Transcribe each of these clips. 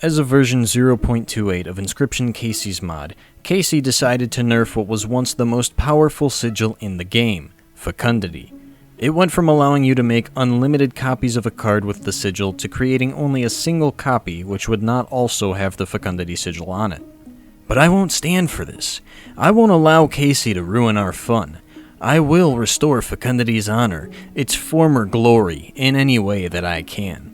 As of version 0.28 of Inscryption Kaycee's mod, Kaycee decided to nerf what was once the most powerful sigil in the game, Fecundity. It went from allowing you to make unlimited copies of a card with the sigil to creating only a single copy which would not also have the Fecundity sigil on it. But I won't stand for this. I won't allow Kaycee to ruin our fun. I will restore Fecundity's honor, its former glory, in any way that I can.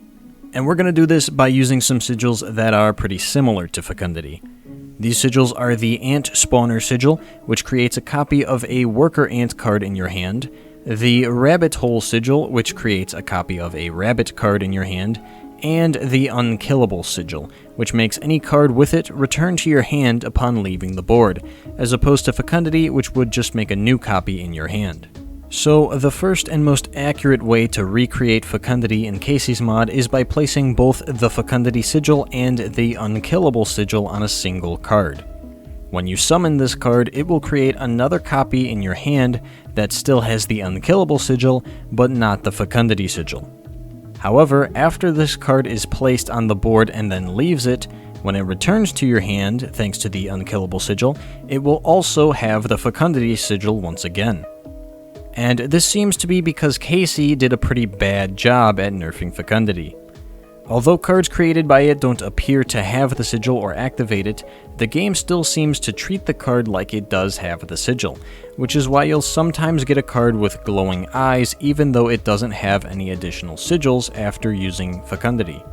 And we're going to do this by using some sigils that are pretty similar to Fecundity. These sigils are the Ant Spawner sigil, which creates a copy of a Worker Ant card in your hand, the Rabbit Hole sigil, which creates a copy of a Rabbit card in your hand, and the Unkillable sigil, which makes any card with it return to your hand upon leaving the board, as opposed to Fecundity, which would just make a new copy in your hand. So, the first and most accurate way to recreate Fecundity in Kaycee's mod is by placing both the Fecundity sigil and the Unkillable sigil on a single card. When you summon this card, it will create another copy in your hand that still has the Unkillable sigil, but not the Fecundity sigil. However, after this card is placed on the board and then leaves it, when it returns to your hand, thanks to the Unkillable sigil, it will also have the Fecundity sigil once again. And this seems to be because Kaycee did a pretty bad job at nerfing Fecundity. Although cards created by it don't appear to have the sigil or activate it, the game still seems to treat the card like it does have the sigil, which is why you'll sometimes get a card with glowing eyes even though it doesn't have any additional sigils after using Fecundity.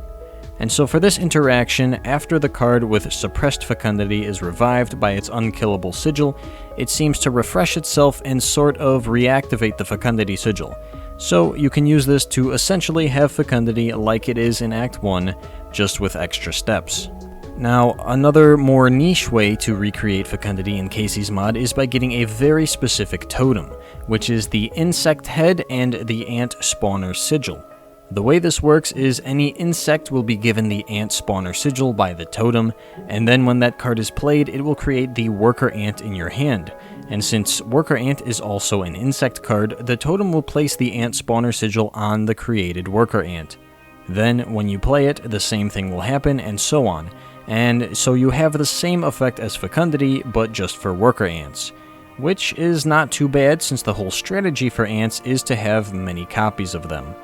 And so for this interaction, after the card with suppressed Fecundity is revived by its Unkillable sigil, it seems to refresh itself and sort of reactivate the Fecundity sigil. So you can use this to essentially have Fecundity like it is in Act 1, just with extra steps. Now, another more niche way to recreate Fecundity in Kaycee's mod is by getting a very specific totem, which is the Insect Head and the Ant Spawner sigil. The way this works is any insect will be given the Ant Spawner sigil by the totem, and then when that card is played, it will create the Worker Ant in your hand. And since Worker Ant is also an insect card, the totem will place the Ant Spawner sigil on the created Worker Ant. Then, when you play it, the same thing will happen, and so on. And so you have the same effect as Fecundity, but just for Worker Ants. Which is not too bad, since the whole strategy for ants is to have many copies of them.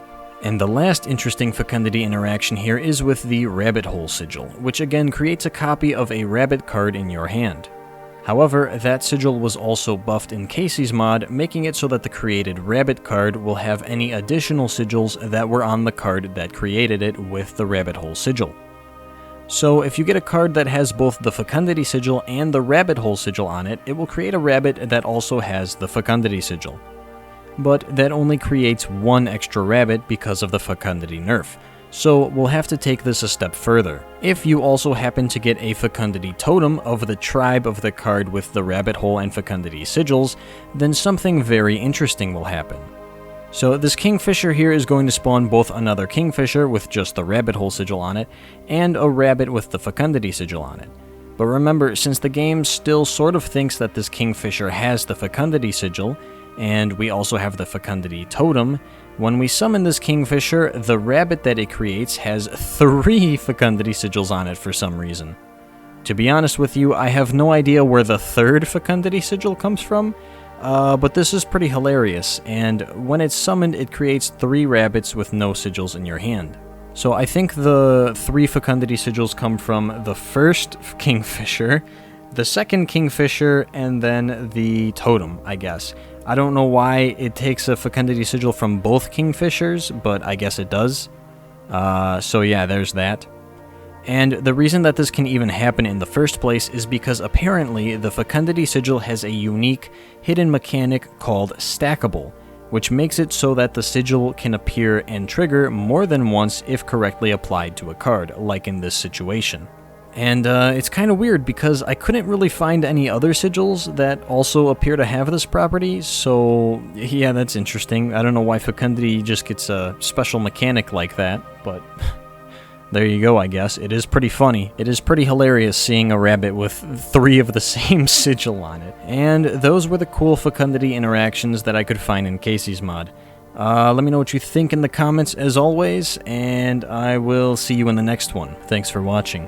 And the last interesting Fecundity interaction here is with the Rabbit Hole sigil, which again creates a copy of a rabbit card in your hand. However, that sigil was also buffed in Kaycee's mod, making it so that the created rabbit card will have any additional sigils that were on the card that created it with the Rabbit Hole sigil. So if you get a card that has both the Fecundity sigil and the Rabbit Hole sigil on it, it will create a rabbit that also has the Fecundity sigil. But that only creates one extra rabbit because of the Fecundity nerf, so we'll have to take this a step further. If you also happen to get a Fecundity totem of the tribe of the card with the Rabbit Hole and Fecundity sigils, then something very interesting will happen. So this Kingfisher here is going to spawn both another Kingfisher with just the Rabbit Hole sigil on it, and a rabbit with the Fecundity sigil on it. But remember, since the game still sort of thinks that this Kingfisher has the Fecundity sigil, and we also have the Fecundity totem, when we summon this Kingfisher, the rabbit that it creates has 3 Fecundity sigils on it for some reason. To be honest with you, I have no idea where the 3rd Fecundity sigil comes from, but this is pretty hilarious, and when it's summoned, it creates 3 rabbits with no sigils in your hand. So I think the 3 Fecundity sigils come from the first Kingfisher, the second Kingfisher, and then the totem, I guess. I don't know why it takes a Fecundity sigil from both Kingfishers, but I guess it does. So yeah, there's that. And the reason that this can even happen in the first place is because apparently the Fecundity sigil has a unique hidden mechanic called stackable, which makes it so that the sigil can appear and trigger more than once if correctly applied to a card, like in this situation. And it's kind of weird because I couldn't really find any other sigils that also appear to have this property, so yeah, that's interesting. I don't know why Fecundity just gets a special mechanic like that, but there you go, I guess. It is pretty funny. It is pretty hilarious seeing a rabbit with 3 of the same sigil on it. And those were the cool Fecundity interactions that I could find in Kaycee's mod. Let me know what you think in the comments as always, and I will see you in the next one. Thanks for watching.